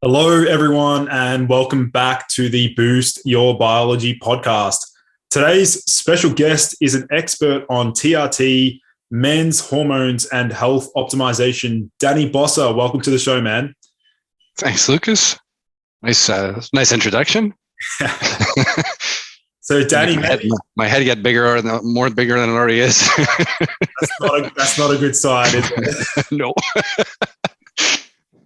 Hello, everyone, and welcome back to the Boost Your Biology podcast. Today's special guest is an expert on TRT, men's hormones, and health optimization. Danny Bossa, welcome to the show, man. Thanks, Lucas. Nice introduction. So, Danny, my head get bigger, more bigger than it already is. that's not a good sign, is it? No.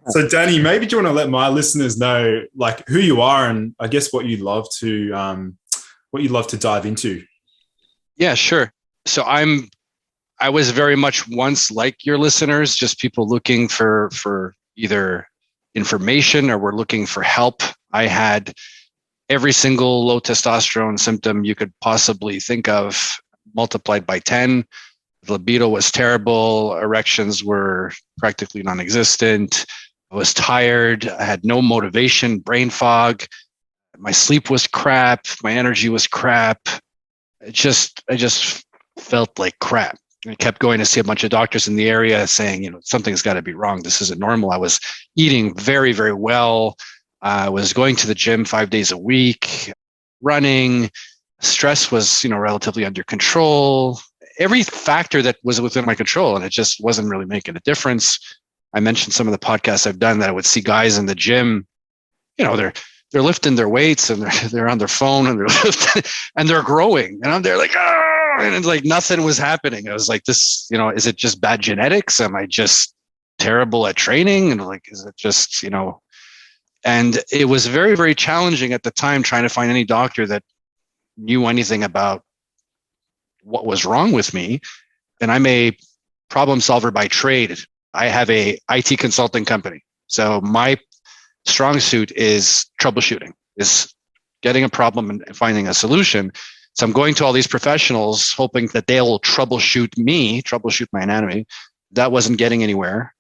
So, Danny, maybe do you want to let my listeners know, like, who you are and I guess what you'd love to dive into. Yeah, sure. So I was very much once like your listeners, just people looking for either information or were looking for help. I had every single low testosterone symptom you could possibly think of multiplied by 10. The libido was terrible. Erections were practically non-existent. I was tired. I had no motivation, brain fog. My sleep was crap. My energy was crap. I just felt like crap. I kept going to see a bunch of doctors in the area saying, something's got to be wrong. This isn't normal. I was eating very, very well. I was going to the gym 5 days a week, running. Stress was, relatively under control. Every factor that was within my control, and it just wasn't really making a difference. I mentioned some of the podcasts I've done that I would see guys in the gym, they're lifting their weights and they're on their phone and they're lifting and they're growing. And I'm there like, oh, and it's like nothing was happening. I was like, this, is it just bad genetics? Am I just terrible at training? And like, is it just, and it was very, very challenging at the time trying to find any doctor that knew anything about what was wrong with me. And I'm a problem solver by trade. I have a IT consulting company. So my strong suit is troubleshooting, is getting a problem and finding a solution. So I'm going to all these professionals hoping that they'll troubleshoot my anatomy. That wasn't getting anywhere.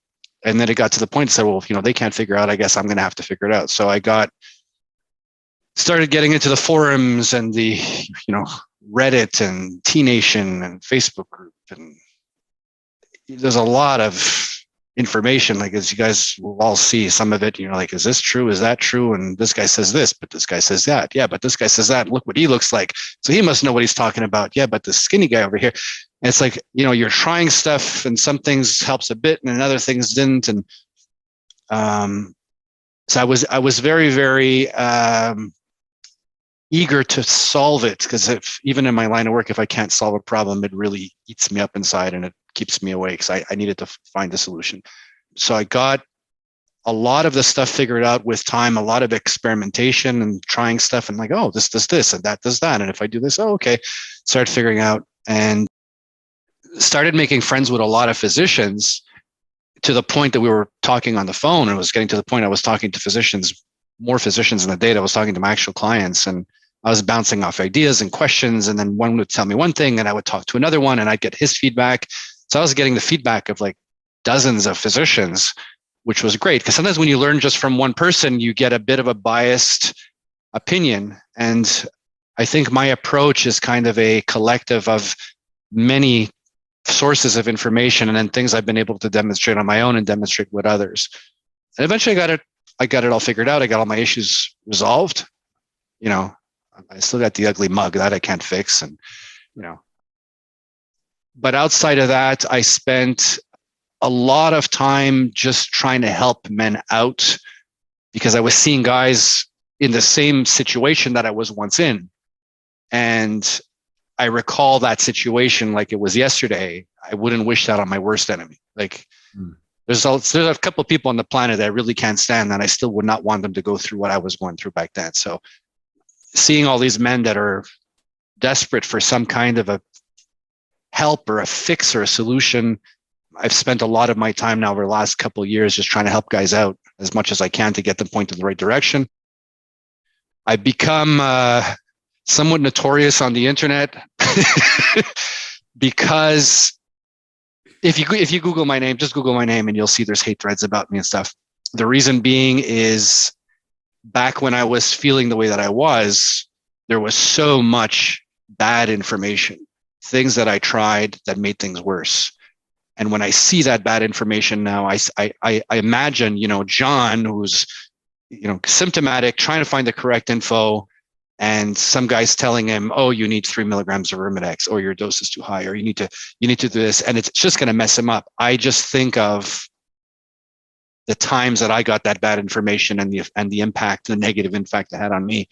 And then it got to the point that said, well, they can't figure out, I guess I'm going to have to figure it out. So I started getting into the forums and the, Reddit and T Nation and Facebook group. And there's a lot of information, like as you guys will all see some of it, like, is this true? Is that true? And this guy says this, but this guy says that. Yeah, but this guy says that. Look what he looks like. So he must know what he's talking about. Yeah, but the skinny guy over here. And it's like, you're trying stuff and some things helps a bit and other things didn't. And so I was very, very eager to solve it, because even in my line of work, if I can't solve a problem, it really eats me up inside and it keeps me awake. So I needed to find a solution. So I got a lot of the stuff figured out with time, a lot of experimentation and trying stuff and like, oh, this does this and that does that. And if I do this, oh, okay. Started figuring out and started making friends with a lot of physicians to the point that we were talking on the phone, and it was getting to the point I was talking to physicians, more physicians in the day. I was talking to my actual clients, and I was bouncing off ideas and questions. And then one would tell me one thing and I would talk to another one and I'd get his feedback. So I was getting the feedback of like dozens of physicians, which was great. Because sometimes when you learn just from one person, you get a bit of a biased opinion. And I think my approach is kind of a collective of many sources of information and then things I've been able to demonstrate on my own and demonstrate with others. And eventually I got it all figured out. I got all my issues resolved. I still got the ugly mug that I can't fix. And, but outside of that, I spent a lot of time just trying to help men out, because I was seeing guys in the same situation that I was once in. And I recall that situation like it was yesterday. I wouldn't wish that on my worst enemy. Like there's a couple of people on the planet that I really can't stand, and I still would not want them to go through what I was going through back then. So seeing all these men that are desperate for some kind of a help or a fix or a solution, I've spent a lot of my time now over the last couple of years just trying to help guys out as much as I can to get them pointed in the right direction. I've become somewhat notorious on the internet because if you Google my name, just Google my name and you'll see there's hate threads about me and stuff. The reason being is back when I was feeling the way that I was, there was so much bad information, things that I tried that made things worse. And when I see that bad information now, I imagine, John, who's symptomatic, trying to find the correct info. And some guy's telling him, oh, you need 3 milligrams of Arimidex, or your dose is too high, or you need to do this. And it's just going to mess him up. I just think of the times that I got that bad information and the impact, the negative impact it had on me.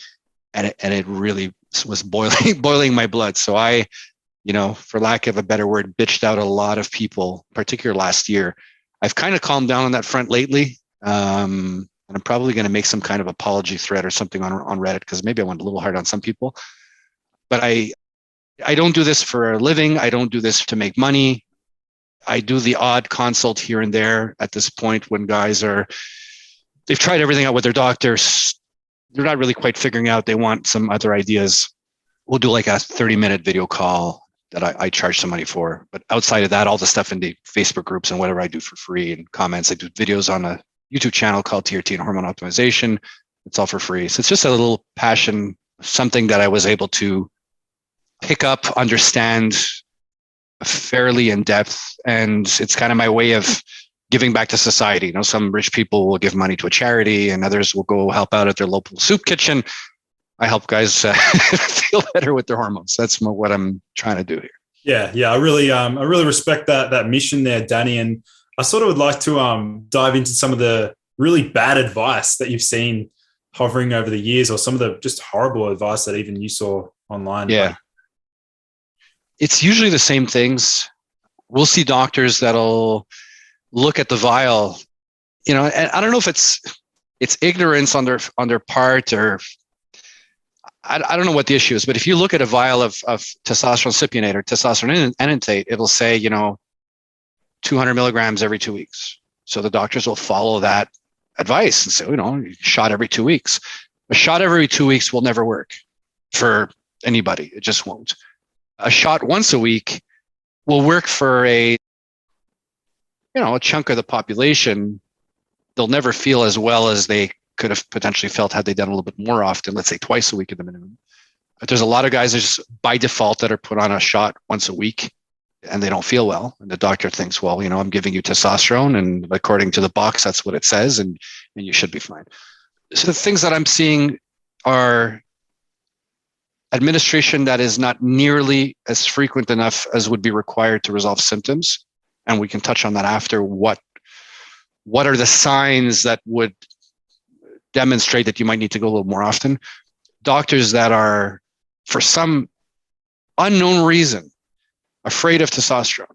And it really was boiling my blood. So I, for lack of a better word, bitched out a lot of people, particularly last year. I've kind of calmed down on that front lately. And I'm probably going to make some kind of apology thread or something on Reddit, because maybe I went a little hard on some people. But I don't do this for a living. I don't do this to make money. I do the odd consult here and there at this point when guys they've tried everything out with their doctors. They're not really quite figuring out. They want some other ideas. We'll do like a 30-minute video call that I charge some money for. But outside of that, all the stuff in the Facebook groups and whatever I do for free and comments, I do videos on a YouTube channel called TRT and Hormone Optimization. It's all for free. So it's just a little passion, something that I was able to pick up, understand fairly in depth. And it's kind of my way of giving back to society. Some rich people will give money to a charity and others will go help out at their local soup kitchen. I help guys feel better with their hormones. That's what I'm trying to do here. Yeah. I really respect that mission there, Danny. And I sort of would like to dive into some of the really bad advice that you've seen hovering over the years, or some of the just horrible advice that even you saw online. Yeah. It's usually the same things. We'll see doctors that'll look at the vial, and I don't know if it's ignorance on their part, or I don't know what the issue is, but if you look at a vial of testosterone cypionate or testosterone enanthate, it'll say, 200 milligrams every 2 weeks. So the doctors will follow that advice and say, shot every 2 weeks. A shot every 2 weeks will never work for anybody. It just won't. A shot once a week will work for a chunk of the population. They'll never feel as well as they could have potentially felt had they done a little bit more often, let's say twice a week at the minimum. But there's a lot of guys that just by default that are put on a shot once a week and they don't feel well. And the doctor thinks, well, I'm giving you testosterone and according to the box, that's what it says, and you should be fine. So the things that I'm seeing are administration that is not nearly as frequent enough as would be required to resolve symptoms. And we can touch on that after. What are the signs that would demonstrate that you might need to go a little more often? Doctors that are, for some unknown reason, afraid of testosterone.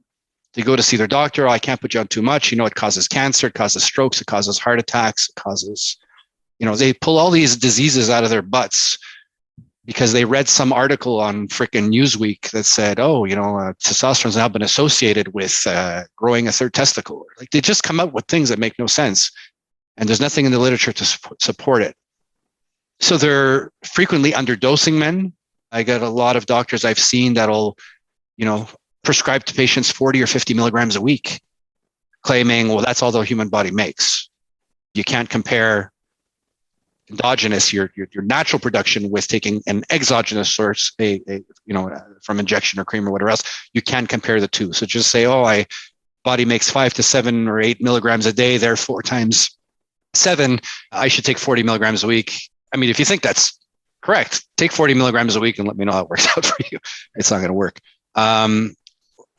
They go to see their doctor. Oh, I can't put you on too much. It causes cancer, it causes strokes, it causes heart attacks, it causes, they pull all these diseases out of their butts because they read some article on frickin' Newsweek that said, testosterone's now been associated with growing a third testicle. Like, they just come up with things that make no sense. And there's nothing in the literature to support it. So they're frequently underdosing men. I got a lot of doctors I've seen that'll, prescribe to patients 40 or 50 milligrams a week, claiming, well, that's all the human body makes. You can't compare endogenous, your natural production, with taking an exogenous source, from injection or cream or whatever else. You can't compare the two. So just say, body makes 5 to 7 or 8 milligrams a day, therefore times 7, I should take 40 milligrams a week. I mean, if you think that's correct, take 40 milligrams a week and let me know how it works out for you. It's not going to work.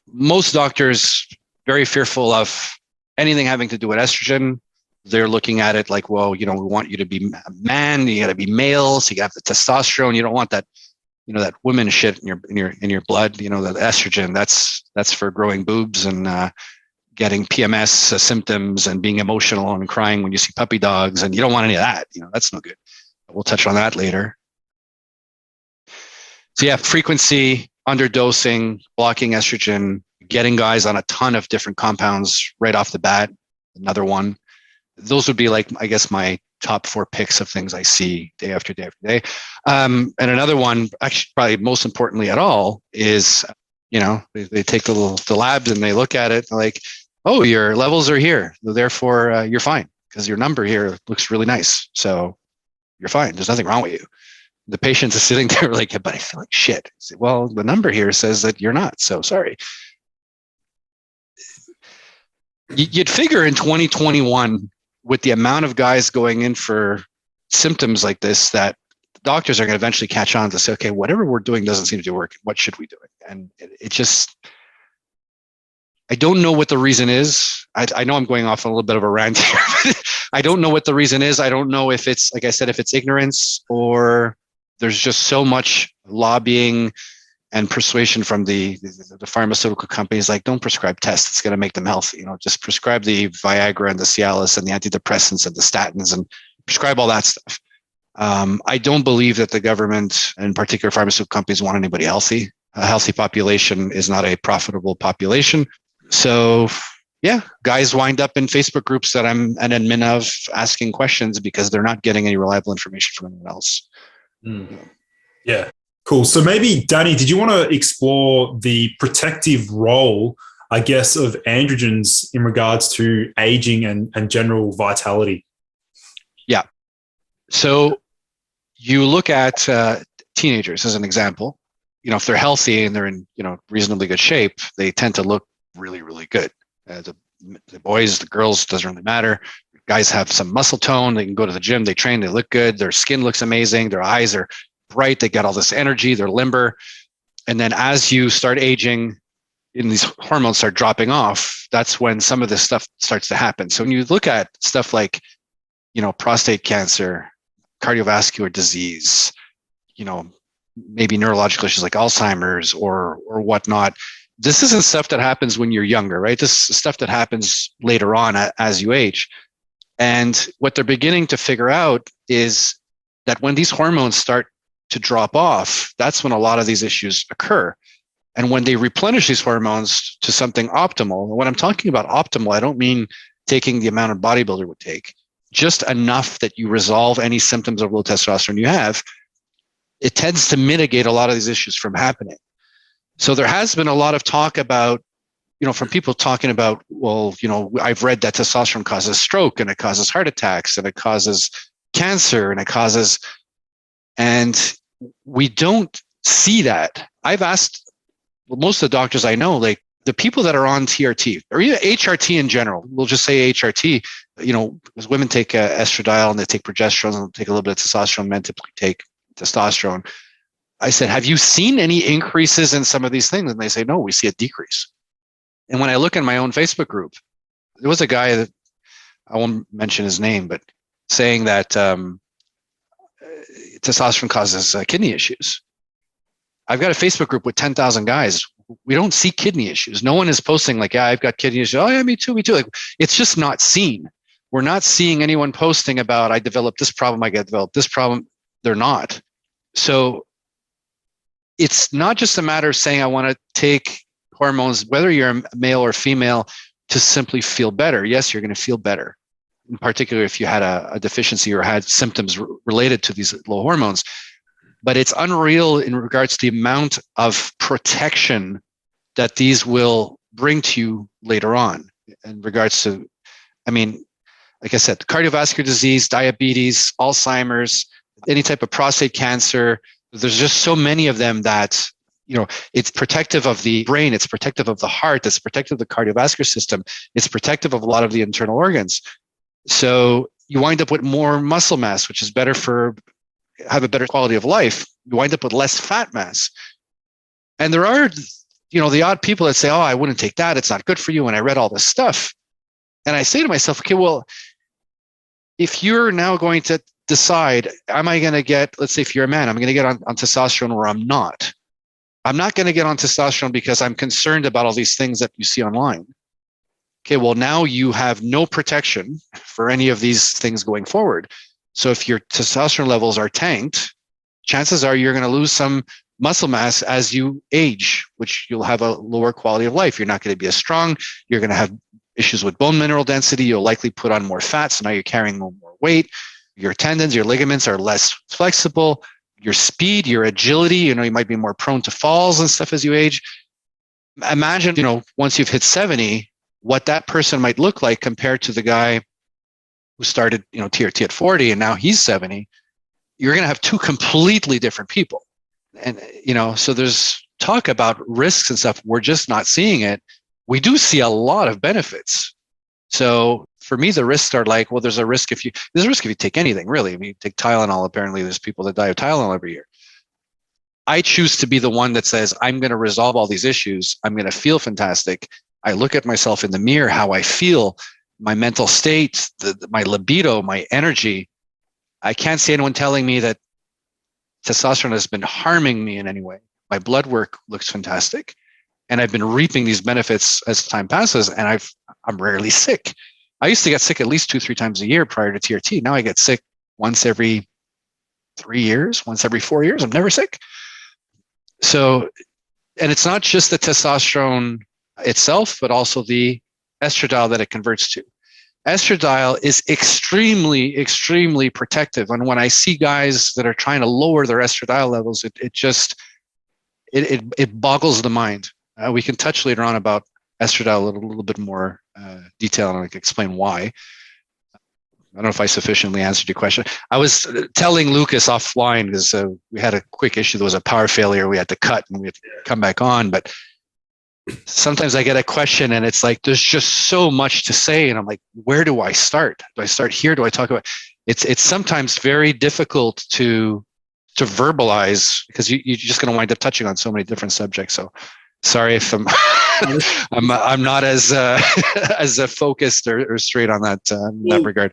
Most doctors very fearful of anything having to do with estrogen. They're looking at it like, well, we want you to be a man, you got to be male, so you have the testosterone. You don't want that, that women shit in your blood. The estrogen, that's for growing boobs and getting PMS symptoms and being emotional and crying when you see puppy dogs, and you don't want any of that. That's no good. We'll touch on that later. So yeah, frequency, underdosing, blocking estrogen, getting guys on a ton of different compounds right off the bat. Another one. Those would be like, I guess, my top 4 picks of things I see day after day after day. And another one, actually, probably most importantly at all, is, they take the labs and they look at it like, oh, your levels are here. Therefore, you're fine because your number here looks really nice. So you're fine. There's nothing wrong with you. The patient is sitting there like, yeah, but I feel like shit. I say, well, the number here says that you're not. So sorry. You'd figure in 2021, with the amount of guys going in for symptoms like this that doctors are going to eventually catch on to say, okay, whatever we're doing doesn't seem to be working. What should we do? And it just, I don't know what the reason is. I know I'm going off on a little bit of a rant here. But I don't know what the reason is. I don't know if it's, like I said, if it's ignorance or there's just so much lobbying and persuasion from the pharmaceutical companies. Like, don't prescribe tests. It's going to make them healthy. Just prescribe the Viagra and the Cialis and the antidepressants and the statins and prescribe all that stuff. I don't believe that the government and particular pharmaceutical companies want anybody healthy. A healthy population is not a profitable population. So yeah, guys wind up in Facebook groups that I'm an admin of asking questions because they're not getting any reliable information from anyone else. Yeah, cool. So maybe, Danny, did you want to explore the protective role, I guess, of androgens in regards to aging and general vitality? Yeah. So you look at teenagers as an example. If they're healthy and they're in reasonably good shape, they tend to look really, really good. The boys, the girls, doesn't really matter. Guys have some muscle tone. They can go to the gym. They train. They look good. Their skin looks amazing. Their eyes are bright. They got all this energy. They're limber. And then as you start aging and these hormones start dropping off, that's when some of this stuff starts to happen. So when you look at stuff like, prostate cancer, cardiovascular disease, maybe neurological issues like Alzheimer's or whatnot, this isn't stuff that happens when you're younger, right? This is stuff that happens later on as you age. And what they're beginning to figure out is that when these hormones start to drop off, that's when a lot of these issues occur. And when they replenish these hormones to something optimal, when I'm talking about optimal, I don't mean taking the amount a bodybuilder would take, just enough that you resolve any symptoms of low testosterone you have, it tends to mitigate a lot of these issues from happening. So there has been a lot of talk about, from people talking about, well, I've read that testosterone causes stroke and it causes heart attacks and it causes cancer and we don't see that. I've asked most of the doctors I know, like the people that are on TRT or even HRT in general, we'll just say HRT, as women take estradiol and they take progesterone and take a little bit of testosterone, men typically take testosterone. I said, have you seen any increases in some of these things? And they say, no, we see a decrease. And when I look in my own Facebook group, there was a guy that I won't mention his name, but saying that testosterone causes kidney issues. I've got a Facebook group with 10,000 guys. We don't see kidney issues. No one is posting like, yeah, I've got kidney issues. Oh yeah, me too. Like, it's just not seen. We're not seeing anyone posting about, I developed this problem, I developed this problem. They're not. So it's not just a matter of saying, I want to take hormones, whether you're a male or female, to simply feel better. Yes, you're going to feel better. In particular, if you had a deficiency or had symptoms related to these low hormones. But it's unreal in regards to the amount of protection that these will bring to you later on in regards to, like I said, cardiovascular disease, diabetes, Alzheimer's, any type of prostate cancer. There's just so many of them that, it's protective of the brain. It's protective of the heart. It's protective of the cardiovascular system. It's protective of a lot of the internal organs. So you wind up with more muscle mass, which is better have a better quality of life. You wind up with less fat mass. And there are, the odd people that say, oh, I wouldn't take that. It's not good for you. And I read all this stuff. And I say to myself, okay, well, if you're now going to decide, am I going to get, let's say if you're a man, I'm going to get on testosterone or I'm not. I'm not going to get on testosterone because I'm concerned about all these things that you see online. Okay, well, now you have no protection for any of these things going forward. So if your testosterone levels are tanked, chances are you're going to lose some muscle mass as you age, which you'll have a lower quality of life. You're not going to be as strong. You're going to have issues with bone mineral density. You'll likely put on more fat. So now you're carrying more weight. Your tendons, your ligaments are less flexible. Your speed, your agility, you might be more prone to falls and stuff as you age. Imagine, once you've hit 70, what that person might look like compared to the guy who started, TRT at 40 and now he's 70. You're going to have two completely different people. And, so there's talk about risks and stuff. We're just not seeing it. We do see a lot of benefits. So for me, the risks are like, well, there's a risk if you take anything, really. I mean, you take Tylenol, apparently there's people that die of Tylenol every year. I choose to be the one that says, I'm going to resolve all these issues. I'm going to feel fantastic. I look at myself in the mirror, how I feel, my mental state, my libido, my energy. I can't see anyone telling me that testosterone has been harming me in any way. My blood work looks fantastic. And I've been reaping these benefits as time passes, and I'm rarely sick. I used to get sick at least 2-3 times a year prior to TRT. Now I get sick once every 3 years, once every 4 years. I'm never sick. So, and it's not just the testosterone itself, but also the estradiol that it converts to. Estradiol is extremely, extremely protective. And when I see guys that are trying to lower their estradiol levels, it boggles the mind. We can touch later on about estradiol a little bit more detail, and I can explain why. I don't know if I sufficiently answered your question. I was telling Lucas offline because we had a quick issue. There was a power failure. We had to cut and we had to come back on. But sometimes I get a question and it's like, there's just so much to say. And I'm like, where do I start? Do I start here? Do I talk about it's sometimes very difficult to verbalize because you're just going to wind up touching on so many different subjects. So sorry if I'm not as focused or straight on that in that regard.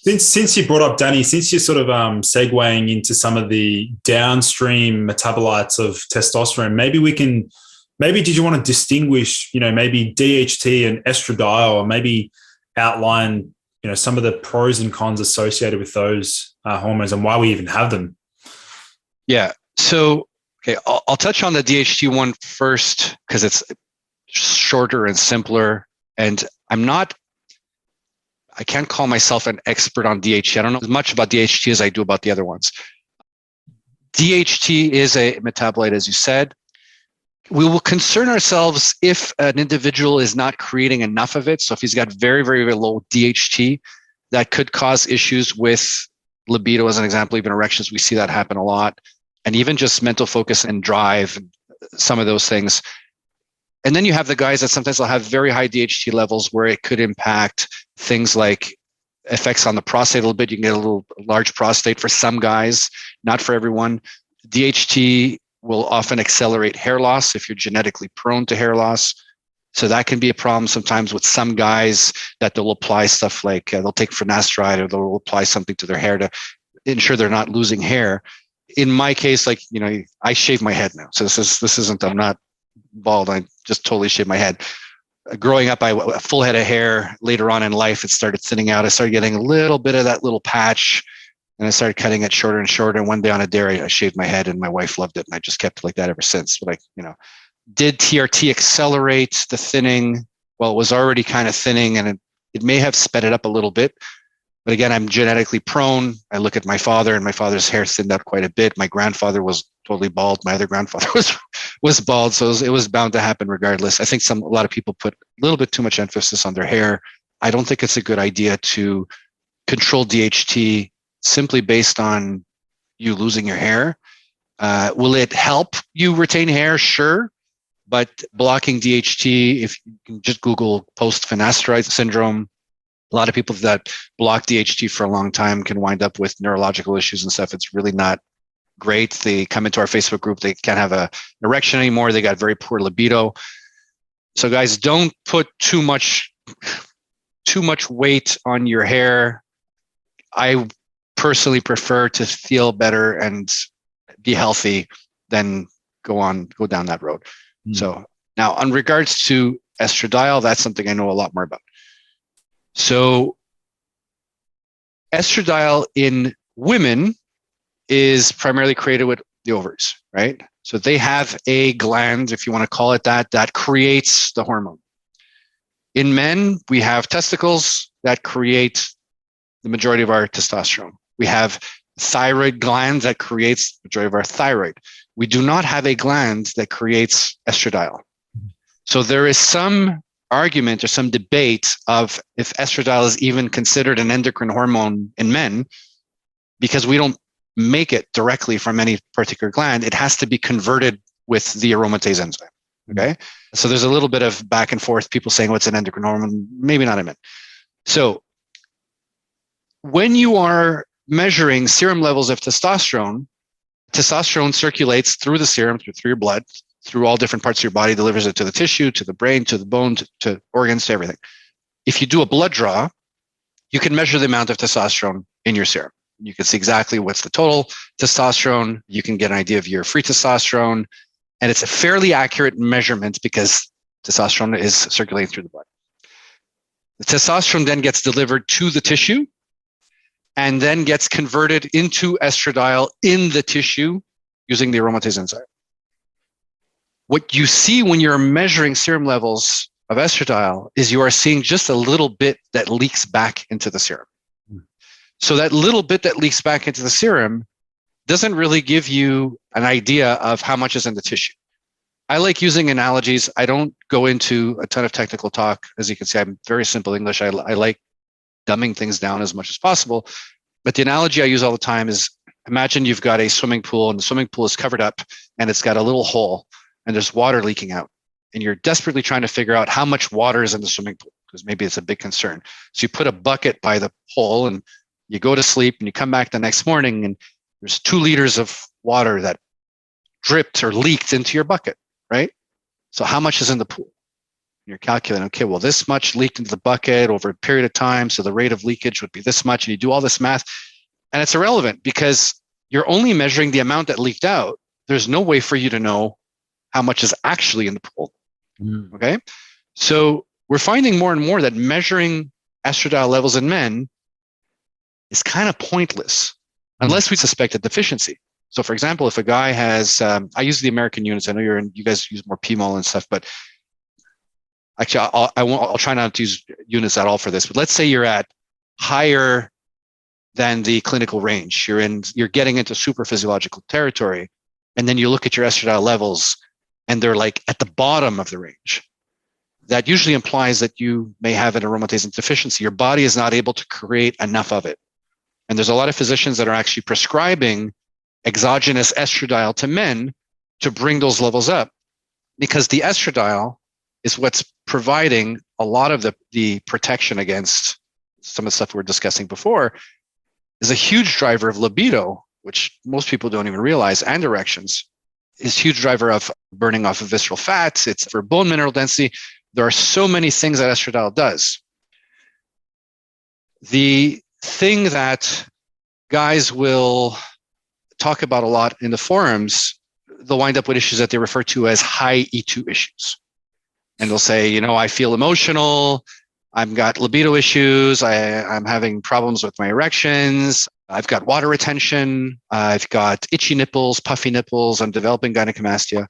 Since you brought up Danny, since you're sort of segueing into some of the downstream metabolites of testosterone, maybe did you want to distinguish, maybe DHT and estradiol, or maybe outline, some of the pros and cons associated with those hormones and why we even have them? Yeah. So, okay, I'll touch on the DHT one first because it's shorter and simpler. And I can't call myself an expert on DHT. I don't know as much about DHT as I do about the other ones. DHT is a metabolite, as you said. We will concern ourselves if an individual is not creating enough of it. So if he's got very, very, very low DHT, that could cause issues with libido, as an example, even erections. We see that happen a lot. And even just mental focus and drive, some of those things. And then you have the guys that sometimes will have very high DHT levels where it could impact things like effects on the prostate a little bit. You can get a little large prostate for some guys, not for everyone. DHT will often accelerate hair loss if you're genetically prone to hair loss. So that can be a problem sometimes with some guys that they'll apply stuff like they'll take finasteride or they'll apply something to their hair to ensure they're not losing hair. In my case, I shave my head now. So this isn't, I'm not bald. I just totally shaved my head. Growing up, a full head of hair. Later on in life, it started thinning out. I started getting a little bit of that little patch, and I started cutting it shorter and shorter. And one day on a dare, I shaved my head, and my wife loved it, and I just kept it like that ever since. But did TRT accelerate the thinning? Well, it was already kind of thinning, and it may have sped it up a little bit. But again, I'm genetically prone. I look at my father, and my father's hair thinned out quite a bit. My grandfather was totally bald. My other grandfather was bald, so it was bound to happen regardless. I think a lot of people put a little bit too much emphasis on their hair. I don't think it's a good idea to control DHT simply based on you losing your hair. Will it help you retain hair? Sure. But blocking DHT, if you can just Google post-finasteride syndrome, a lot of people that block DHT for a long time can wind up with neurological issues and stuff. It's really not great. They come into our Facebook group, they can't have an erection anymore. They got very poor libido. So guys, don't put too much weight on your hair. I personally prefer to feel better and be healthy than go down that road. Mm. So now on regards to estradiol, that's something I know a lot more about. So estradiol in women is primarily created with the ovaries, right? So they have a gland, if you want to call it that creates the hormone. In men, we have testicles that create the majority of our testosterone. We have thyroid gland that creates the majority of our thyroid. We do not have a gland that creates estradiol. So there is some argument or some debate of if estradiol is even considered an endocrine hormone in men, because we don't make it directly from any particular gland. It has to be converted with the aromatase enzyme. Okay. So there's a little bit of back and forth, people saying what's an endocrine hormone, maybe not in men. So when you are measuring serum levels of testosterone, testosterone circulates through the serum, through your blood, through all different parts of your body, delivers it to the tissue, to the brain, to the bone, to organs, to everything. If you do a blood draw, you can measure the amount of testosterone in your serum. You can see exactly what's the total testosterone. You can get an idea of your free testosterone. And it's a fairly accurate measurement because testosterone is circulating through the blood. The testosterone then gets delivered to the tissue and then gets converted into estradiol in the tissue using the aromatase enzyme. What you see when you're measuring serum levels of estradiol is you are seeing just a little bit that leaks back into the serum. So that little bit that leaks back into the serum doesn't really give you an idea of how much is in the tissue. I like using analogies. I don't go into a ton of technical talk. As you can see, I'm very simple English. I like dumbing things down as much as possible. But the analogy I use all the time is, imagine you've got a swimming pool and the swimming pool is covered up and it's got a little hole and there's water leaking out. And you're desperately trying to figure out how much water is in the swimming pool because maybe it's a big concern. So you put a bucket by the hole and you go to sleep and you come back the next morning and there's 2 liters of water that dripped or leaked into your bucket, right? So how much is in the pool? You're calculating, okay, well, this much leaked into the bucket over a period of time. So the rate of leakage would be this much. And you do all this math and it's irrelevant because you're only measuring the amount that leaked out. There's no way for you to know how much is actually in the pool. Okay. So we're finding more and more that measuring estradiol levels in men is kind of pointless unless we suspect a deficiency. So for example, if a guy has, I use the American units. I know you guys use more PMOL and stuff, but actually I'll try not to use units at all for this, but let's say you're at higher than the clinical range. You're getting into super physiological territory. And then you look at your estradiol levels and they're like at the bottom of the range. That usually implies that you may have an aromatase deficiency. Your body is not able to create enough of it. And there's a lot of physicians that are actually prescribing exogenous estradiol to men to bring those levels up because the estradiol is what's providing a lot of the protection against some of the stuff we were discussing before, is a huge driver of libido, which most people don't even realize, and erections, is a huge driver of burning off of visceral fats. It's for bone mineral density. There are so many things that estradiol does. The thing that guys will talk about a lot in the forums, they'll wind up with issues that they refer to as high E2 issues. And they'll say, I feel emotional. I've got libido issues. I'm having problems with my erections. I've got water retention. I've got itchy nipples, puffy nipples. I'm developing gynecomastia.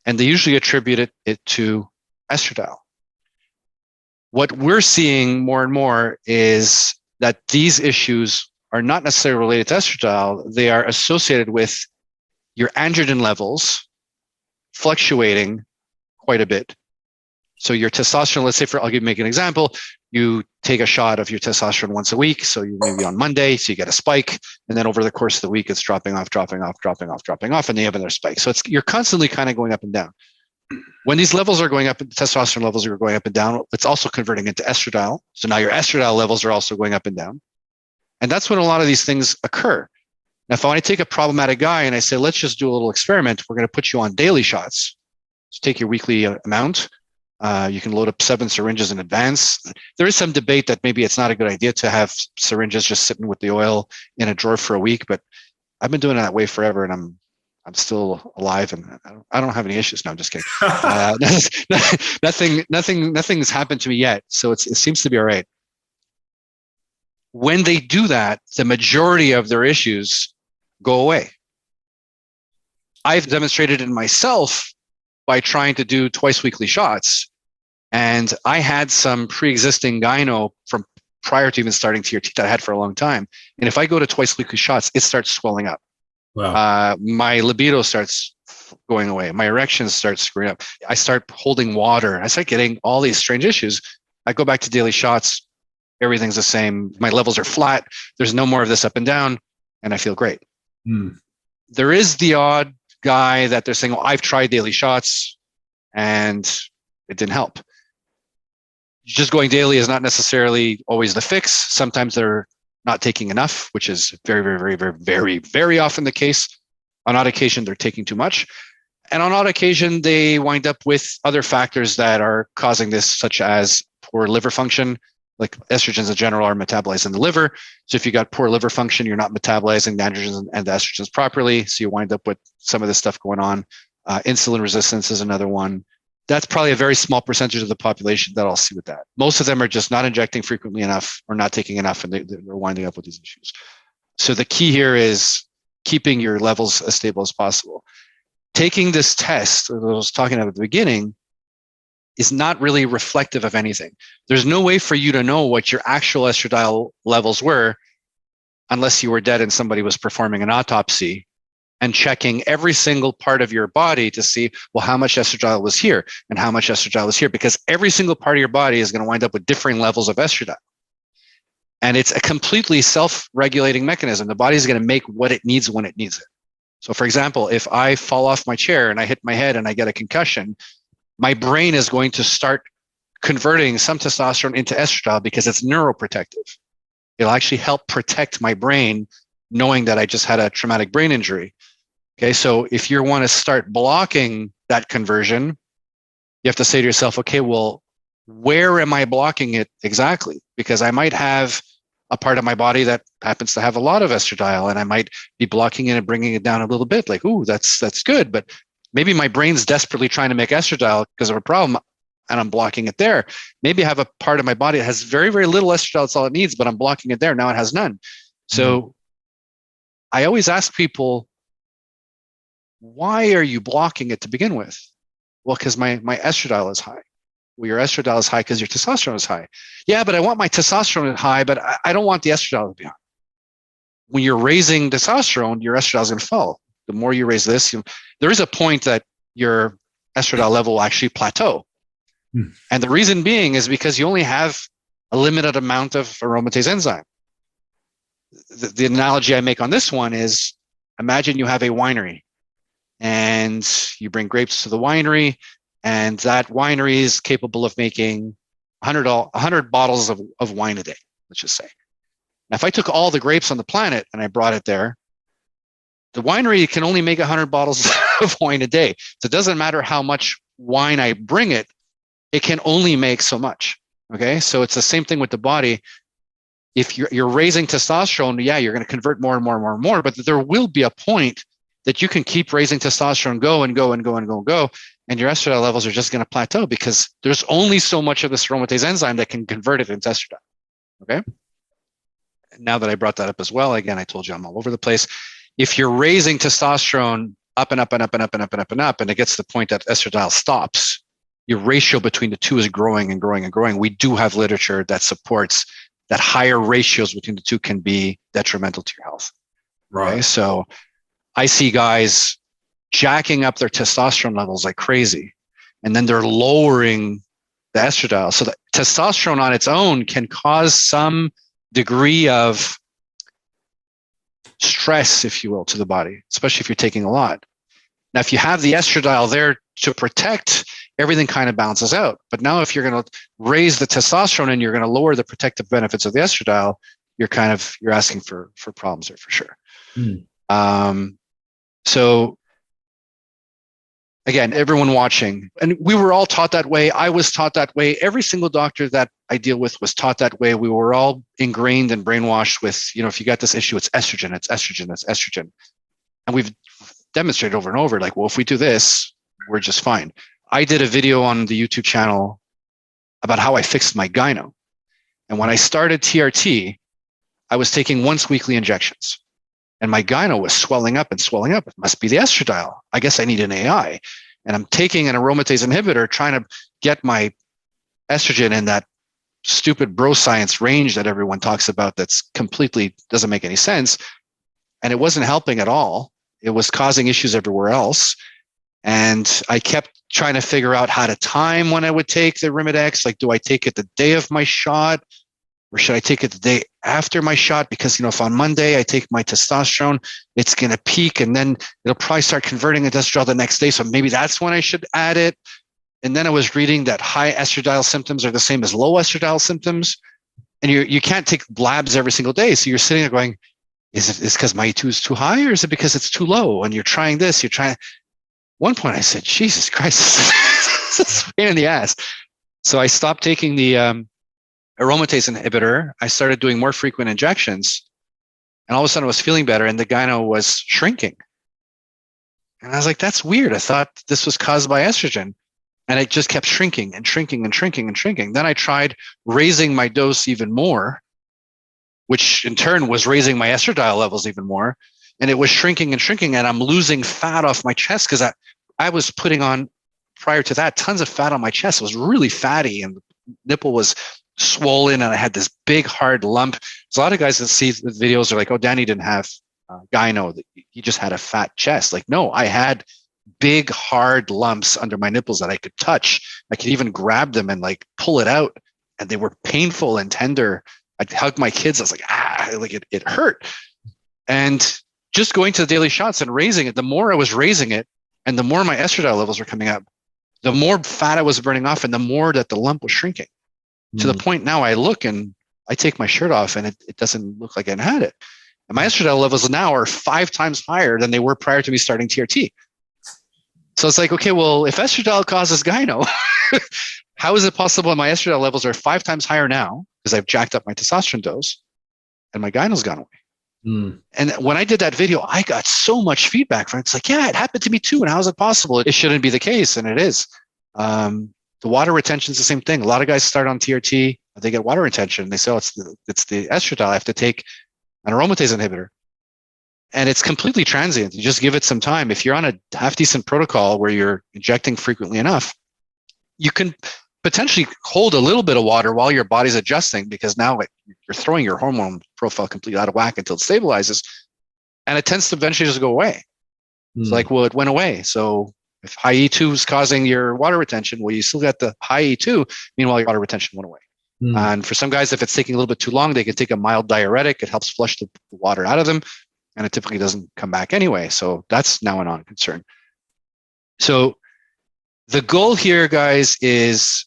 And they usually attribute it to estradiol. What we're seeing more and more is that these issues are not necessarily related to estradiol. They are associated with your androgen levels fluctuating quite a bit. So your testosterone, let's say I'll make an example. You take a shot of your testosterone once a week. So you maybe on Monday, so you get a spike. And then over the course of the week, it's dropping off. And then you have another spike. So you're constantly kind of going up and down. When these levels are going up, testosterone levels are going up and down, it's also converting into estradiol. So now your estradiol levels are also going up and down. And that's when a lot of these things occur. Now, if I want to take a problematic guy and I say, let's just do a little experiment, we're going to put you on daily shots. So take your weekly amount. You can load up 7 syringes in advance. There is some debate that maybe it's not a good idea to have syringes just sitting with the oil in a drawer for a week, but I've been doing it that way forever, and I'm still alive, and I don't have any issues. No, I'm just kidding. Nothing's happened to me yet, so it seems to be all right. When they do that, the majority of their issues go away. I've demonstrated it myself by trying to do twice weekly shots. And I had some pre-existing gyno from prior to even starting TRT that I had for a long time. And if I go to twice weekly shots, it starts swelling up. Wow. My libido starts going away. My erections start screwing up. I start holding water. I start getting all these strange issues. I go back to daily shots. Everything's the same. My levels are flat. There's no more of this up and down. And I feel great. There is the odd guy that they're saying, I've tried daily shots and it didn't help. just going daily is not necessarily always the fix. Sometimes they're not taking enough, which is very, very, very, very, very, very often the case. On odd occasion, they're taking too much. And on odd occasion, they wind up with other factors that are causing this, such as poor liver function. Like estrogens in general are metabolized in the liver. So if you got poor liver function, you're not metabolizing the androgens and the estrogens properly. So you wind up with some of this stuff going on. Insulin resistance is another one. That's probably a very small percentage of the population that I'll see with that. Most of them are just not injecting frequently enough or not taking enough, and they're winding up with these issues. So the key here is keeping your levels as stable as possible. Taking this test, as I was talking about at the beginning, is not really reflective of anything. There's no way for you to know what your actual estradiol levels were unless you were dead and somebody was performing an autopsy and checking every single part of your body to see, well, how much estradiol was here and how much estradiol was here, because every single part of your body is going to wind up with differing levels of estradiol. And it's a completely self-regulating mechanism. The body is going to make what it needs when it needs it. So for example, if I fall off my chair and I hit my head and I get a concussion, my brain is going to start converting some testosterone into estradiol because it's neuroprotective. It'll actually help protect my brain knowing that I just had a traumatic brain injury. Okay, so if you want to start blocking that conversion, you have to say to yourself, okay, well, where am I blocking it exactly? Because I might have a part of my body that happens to have a lot of estradiol, and I might be blocking it and bringing it down a little bit. Like, ooh, that's good, but maybe my brain's desperately trying to make estradiol because of a problem, and I'm blocking it there. Maybe I have a part of my body that has very, very little estradiol. That's all it needs, but I'm blocking it there. Now it has none. So I always ask people, why are you blocking it to begin with? Well, because my estradiol is high. Well, your estradiol is high because your testosterone is high. Yeah, but I want my testosterone high, but I don't want the estradiol to be high. When you're raising testosterone, your estradiol is going to fall. The more you raise this, there is a point that your estradiol level will actually plateau. And the reason being is because you only have a limited amount of aromatase enzyme. The analogy I make on this one is, imagine you have a winery and you bring grapes to the winery, and that winery is capable of making 100 bottles of wine a day, let's just say. Now, if I took all the grapes on the planet and I brought it there, the winery can only make 100 bottles of wine a day. So it doesn't matter how much wine I bring it, it can only make so much. Okay, so it's the same thing with the body. If you're raising testosterone, yeah, you're going to convert more and more and more and more, but there will be a point that you can keep raising testosterone, go and go and go and go and go, and your estradiol levels are just going to plateau because there's only so much of this aromatase enzyme that can convert it into estradiol. Okay. Now that I brought that up as well, again, I told you I'm all over the place. If you're raising testosterone up and up and up and up and up and up and up, and it gets to the point that estradiol stops, your ratio between the two is growing and growing and growing. We do have literature that supports that higher ratios between the two can be detrimental to your health. Right. Okay? So I see guys jacking up their testosterone levels like crazy, and then they're lowering the estradiol. So the testosterone on its own can cause some degree of stress, if you will, to the body, especially if you're taking a lot. Now, if you have the estradiol there to protect, everything kind of balances out. But now if you're going to raise the testosterone and you're going to lower the protective benefits of the estradiol, you're asking for problems there for sure. So again, everyone watching, and we were all taught that way. I was taught that way. Every single doctor that I deal with was taught that way. We were all ingrained and brainwashed with, if you got this issue, it's estrogen, it's estrogen, it's estrogen. And we've demonstrated over and over, like, well, if we do this, we're just fine. I did a video on the YouTube channel about how I fixed my gyno. And when I started TRT, I was taking once weekly injections. And my gyno was swelling up and swelling up. It must be the estradiol. I guess I need an AI. And I'm taking an aromatase inhibitor, trying to get my estrogen in that stupid bro science range that everyone talks about that's completely doesn't make any sense. And it wasn't helping at all. It was causing issues everywhere else. And I kept trying to figure out how to time when I would take the Arimidex. Like, do I take it the day of my shot? Or should I take it the day after my shot? Because, if on Monday I take my testosterone, it's going to peak and then it'll probably start converting into estradiol the next day. So maybe that's when I should add it. And then I was reading that high estradiol symptoms are the same as low estradiol symptoms. And you can't take labs every single day. So you're sitting there going, is it because my E2 is too high, or is it because it's too low? And you're trying this, you're trying. One point I said, Jesus Christ, this is a pain in the ass. So I stopped taking the aromatase inhibitor. I started doing more frequent injections. And all of a sudden I was feeling better and the gyno was shrinking. And I was like, that's weird. I thought this was caused by estrogen. And it just kept shrinking and shrinking and shrinking and shrinking. Then I tried raising my dose even more, which in turn was raising my estradiol levels even more. And it was shrinking and shrinking. And I'm losing fat off my chest because I was putting on, prior to that, tons of fat on my chest. It was really fatty and the nipple was swollen and I had this big hard lump. There's a lot of guys that see the videos are like, oh, Danny didn't have gyno. He just had a fat chest. Like, no, I had big hard lumps under my nipples that I could touch. I could even grab them and like pull it out, and they were painful and tender. I'd hug my kids. I was like, like it hurt. And just going to the daily shots and raising it, the more I was raising it and the more my estradiol levels were coming up, the more fat I was burning off and the more that the lump was shrinking. To the point now I look and I take my shirt off and it doesn't look like I had it. And my estradiol levels now are 5 times higher than they were prior to me starting TRT. So it's like, okay, well, if estradiol causes gyno, how is it possible my estradiol levels are 5 times higher now because I've jacked up my testosterone dose and my gyno's gone away? And when I did that video, I got so much feedback from it. It's like, yeah, it happened to me too. And how is it possible? It shouldn't be the case. And it is. The water retention is the same thing. A lot of guys start on TRT, they get water retention. They say, oh, it's the estradiol. I have to take an aromatase inhibitor. And it's completely transient. You just give it some time. If you're on a half decent protocol where you're injecting frequently enough, you can potentially hold a little bit of water while your body's adjusting, because now you're throwing your hormone profile completely out of whack until it stabilizes. And it tends to eventually just go away. It's like, well, it went away. So if high E2 is causing your water retention, well, you still got the high E2. Meanwhile, your water retention went away. And for some guys, if it's taking a little bit too long, they can take a mild diuretic. It helps flush the water out of them, and it typically doesn't come back anyway. So that's now a non-concern. So the goal here, guys, is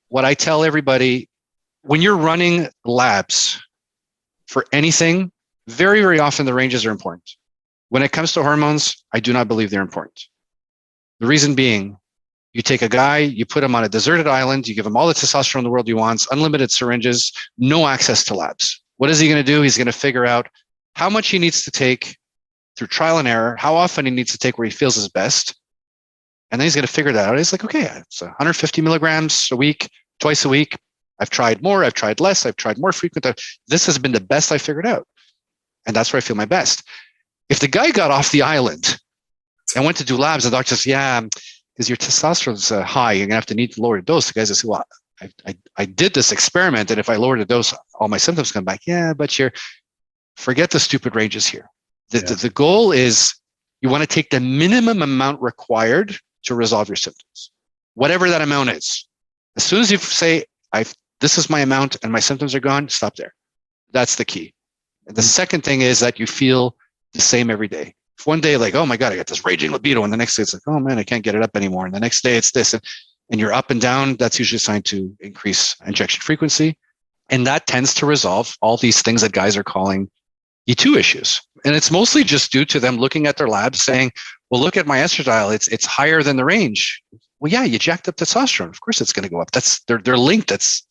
what I tell everybody. When you're running labs for anything, very, very often the ranges are important. When it comes to hormones, I do not believe they're important. The reason being, you take a guy, you put him on a deserted island, you give him all the testosterone in the world he wants, unlimited syringes, no access to labs. What is he going to do? He's going to figure out how much he needs to take through trial and error, how often he needs to take where he feels his best. And then he's going to figure that out. He's like, okay, it's 150 milligrams a week, twice a week. I've tried more, I've tried less, I've tried more frequent. This has been the best I figured out. And that's where I feel my best. If the guy got off the island and went to do labs, the doctor says, yeah, because your testosterone's high, you're going to have to need to lower your dose. The guy says, well, I did this experiment, and if I lower the dose, all my symptoms come back. Yeah, but forget the stupid ranges here. The goal is you want to take the minimum amount required to resolve your symptoms, whatever that amount is. As soon as you say, this is my amount and my symptoms are gone, stop there. That's the key. And the second thing is that you feel the same every day. If one day, like, oh my God, I got this raging libido. And the next day it's like, oh man, I can't get it up anymore. And the next day it's this. And you're up and down. That's usually a sign to increase injection frequency. And that tends to resolve all these things that guys are calling E2 issues. And it's mostly just due to them looking at their labs saying, well, look at my estradiol. It's higher than the range. Well, yeah, you jacked up testosterone. Of course it's going to go up. They're linked. That's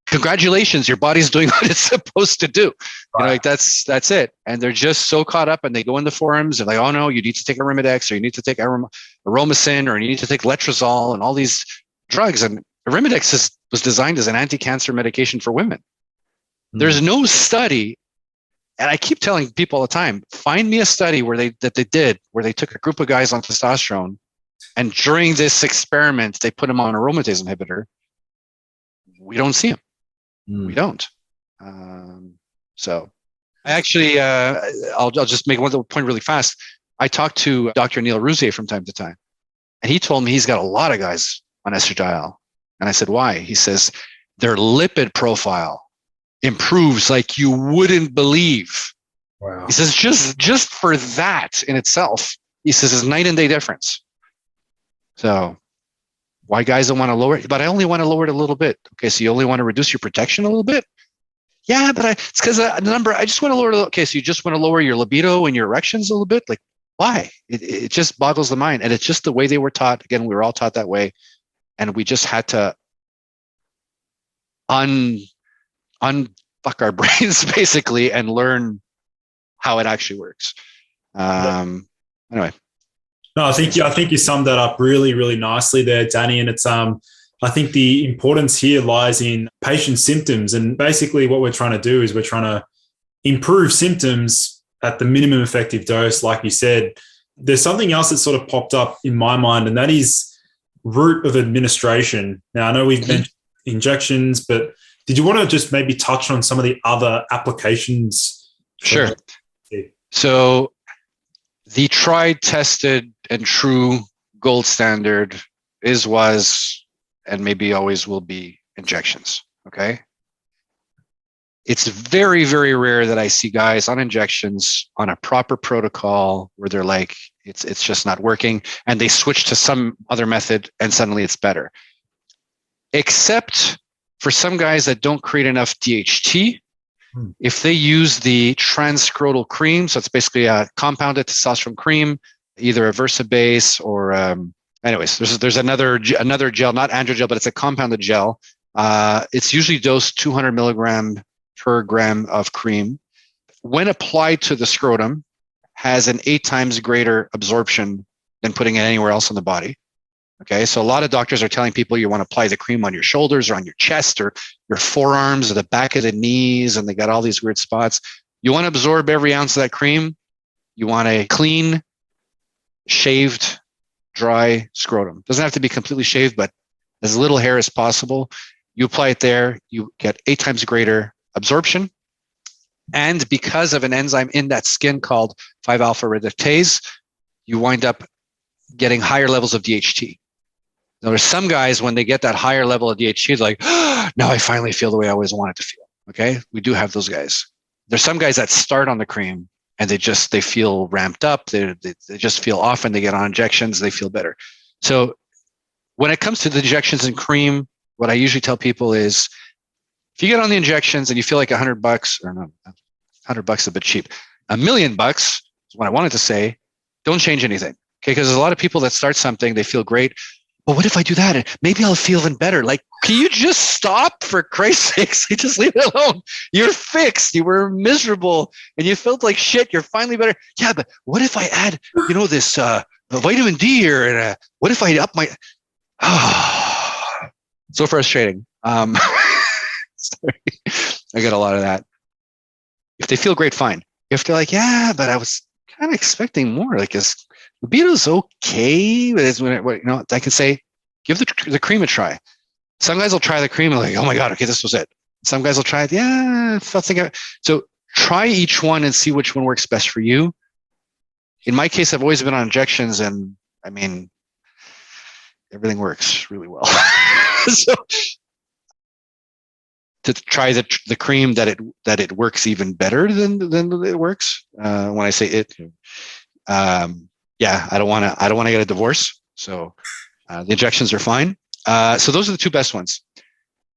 congratulations. Your body's doing what it's supposed to do. Right. Like that's it. And they're just so caught up, and they go in the forums and like, oh no, you need to take Arimidex, or you need to take Aromacin, or you need to take Letrozole and all these drugs. And Arimidex was designed as an anti-cancer medication for women. There's no study. And I keep telling people all the time, find me a study where they took a group of guys on testosterone, and during this experiment, they put them on aromatase inhibitor. We don't see them. We don't. So I actually, I'll just make one point really fast. I talked to Dr. Neil Rouzier from time to time, and he told me he's got a lot of guys on estradiol. And I said, why? He says, their lipid profile improves like you wouldn't believe. Wow. He says, just for that in itself, he says, is night and day difference. So Why guys don't want to lower it? But I only want to lower it a little bit. Okay, so you only want to reduce your protection a little bit? Yeah, but it's because the number, I just want to lower it. Okay, so you just want to lower your libido and your erections a little bit? Like, why? It just boggles the mind. And it's just the way they were taught. Again, we were all taught that way. And we just had to unfuck our brains, basically, and learn how it actually works. Anyway. No, I think you summed that up really, really nicely there, Danny. And it's I think the importance here lies in patient symptoms. And basically what we're trying to do is we're trying to improve symptoms at the minimum effective dose, like you said. There's something else that sort of popped up in my mind, and that is route of administration. Now, I know we've mentioned injections, but did you want to just maybe touch on some of the other applications? Sure. So the tried, tested, and true gold standard was, and maybe always will be, injections. Okay. It's very, very rare that I see guys on injections on a proper protocol where they're like, it's just not working, and they switch to some other method and suddenly it's better. Except for some guys that don't create enough DHT. If they use the transscrotal cream, so it's basically a compounded testosterone cream, either a Versabase or anyways, there's another gel, not androgel, but it's a compounded gel. It's usually dosed 200 milligram per gram of cream. When applied to the scrotum, has an 8 times greater absorption than putting it anywhere else in the body. Okay, so a lot of doctors are telling people you want to apply the cream on your shoulders or on your chest or your forearms or the back of the knees, and they got all these weird spots. You want to absorb every ounce of that cream. You want a clean, shaved, dry scrotum. Doesn't have to be completely shaved, but as little hair as possible. You apply it there, you get 8 times greater absorption. And because of an enzyme in that skin called 5-alpha reductase, you wind up getting higher levels of DHT. Now, there's some guys, when they get that higher level of DHT, they're like, oh, now I finally feel the way I always wanted to feel. Okay, we do have those guys. There's some guys that start on the cream and they feel ramped up. They just feel off, and they get on injections, they feel better. So when it comes to the injections and cream, what I usually tell people is, if you get on the injections and you feel like $100, or no, $100 is a bit cheap, $1 million is what I wanted to say, don't change anything. Okay, because there's a lot of people that start something, they feel great. But what if I do that? And maybe I'll feel even better. Like, can you just stop, for Christ's sakes? Just leave it alone. You're fixed. You were miserable and you felt like shit. You're finally better. Yeah, but what if I add, this vitamin D, or what if I up my... So frustrating. Sorry. I get a lot of that. If they feel great, fine. If they're like, yeah, but I was kind of expecting more. Like, libido's okay, but it's I can say, give the cream a try. Some guys will try the cream and like, oh my God, okay, this was it. Some guys will try it. Yeah, so try each one and see which one works best for you. In my case, I've always been on injections, and I mean, everything works really well. So to try the cream that it works even better than it works. When I say it, yeah, I don't want to get a divorce. So the injections are fine. So those are the 2 best ones.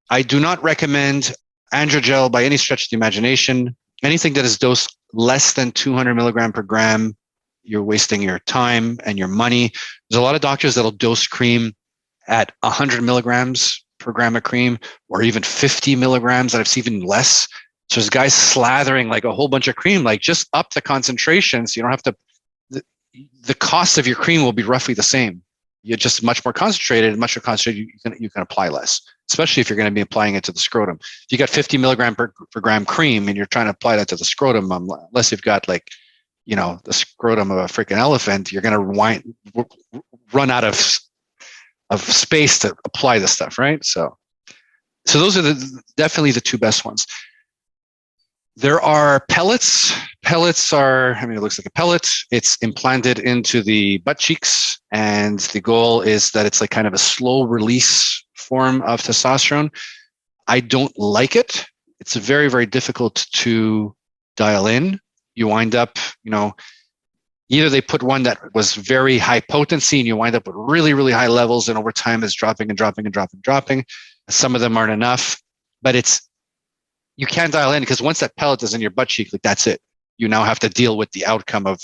I do not recommend androgel by any stretch of the imagination. Anything that is dosed less than 200 milligram per gram, you're wasting your time and your money. There's a lot of doctors that'll dose cream at 100 milligrams per gram of cream, or even 50 milligrams that I've seen even less. So there's guys slathering like a whole bunch of cream, like just up the concentration. So you don't have to, the cost of your cream will be roughly the same. You're just much more concentrated, you can apply less, especially if you're going to be applying it to the scrotum. If you got 50 milligram per gram cream and you're trying to apply that to the scrotum, unless you've got like, the scrotum of a freaking elephant, you're going to run out of space to apply this stuff, right? So those are definitely the 2 best ones. There are pellets. Pellets are, it looks like a pellet. It's implanted into the butt cheeks, and the goal is that it's like kind of a slow release form of testosterone. I don't like it. It's very, very difficult to dial in. You wind up, Either they put one that was very high potency and you wind up with really, really high levels, and over time is dropping and dropping and dropping and dropping. Some of them aren't enough, but you can't dial in, because once that pellet is in your butt cheek, like that's it. You now have to deal with the outcome of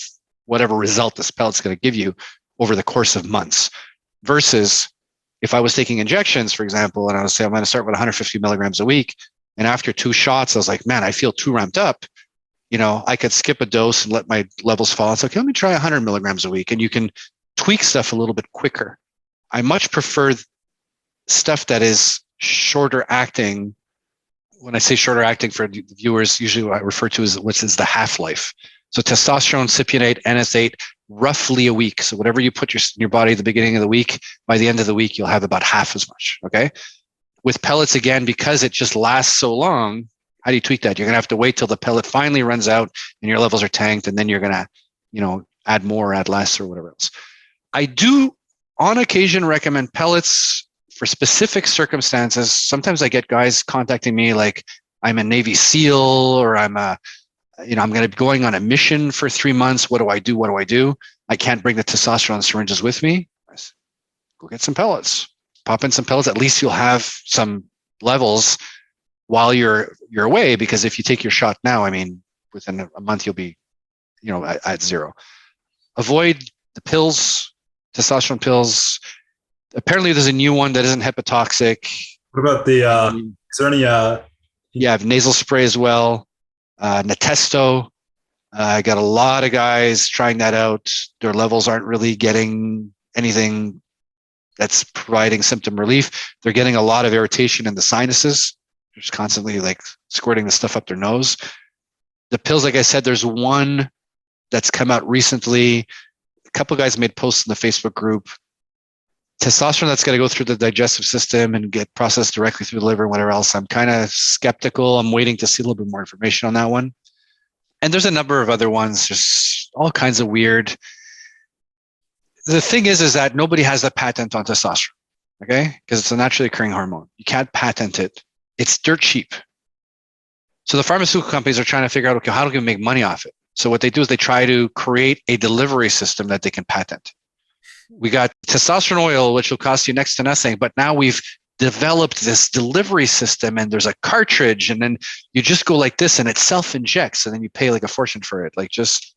whatever result this pellet's going to give you over the course of months. Versus if I was taking injections, for example, and I would say I'm going to start with 150 milligrams a week, and after 2 shots, I was like, man, I feel too ramped up. I could skip a dose and let my levels fall. It's okay, let me try 100 milligrams a week, and you can tweak stuff a little bit quicker. I much prefer stuff that is shorter acting. When I say shorter acting for the viewers, usually what I refer to as what is the half-life. So testosterone, cypionate, NS8, roughly a week. So whatever you put in your body at the beginning of the week, by the end of the week, you'll have about half as much, okay? With pellets, again, because it just lasts so long, how do you tweak that? You're going to have to wait till the pellet finally runs out and your levels are tanked, and then you're going to, add more, add less, or whatever else. I do, on occasion, recommend pellets for specific circumstances. Sometimes I get guys contacting me like, I'm a Navy SEAL, or I'm going to be going on a mission for 3 months. What do I do? What do I do? I can't bring the testosterone syringes with me. Go get some pellets. Pop in some pellets. At least you'll have some levels while you're away, because if you take your shot now, within a month you'll be, at zero. Avoid the pills, testosterone pills. Apparently there's a new one that isn't hepatotoxic. What about is there any I have nasal spray as well. Natesto. I got a lot of guys trying that out. Their levels aren't really getting anything that's providing symptom relief. They're getting a lot of irritation in the sinuses. They're just constantly like squirting the stuff up their nose. The pills, like I said, there's one that's come out recently. A couple of guys made posts in the Facebook group. Testosterone that's got to go through the digestive system and get processed directly through the liver and whatever else. I'm kind of skeptical. I'm waiting to see a little bit more information on that one. And there's a number of other ones. There's all kinds of weird. The thing is that nobody has a patent on testosterone, okay? Because it's a naturally occurring hormone. You can't patent it. It's dirt cheap. So the pharmaceutical companies are trying to figure out, okay, how do we make money off it? So what they do is they try to create a delivery system that they can patent. We got testosterone oil, which will cost you next to nothing, but now we've developed this delivery system, and there's a cartridge, and then you just go like this and it self-injects, and then you pay like a fortune for it. Like, just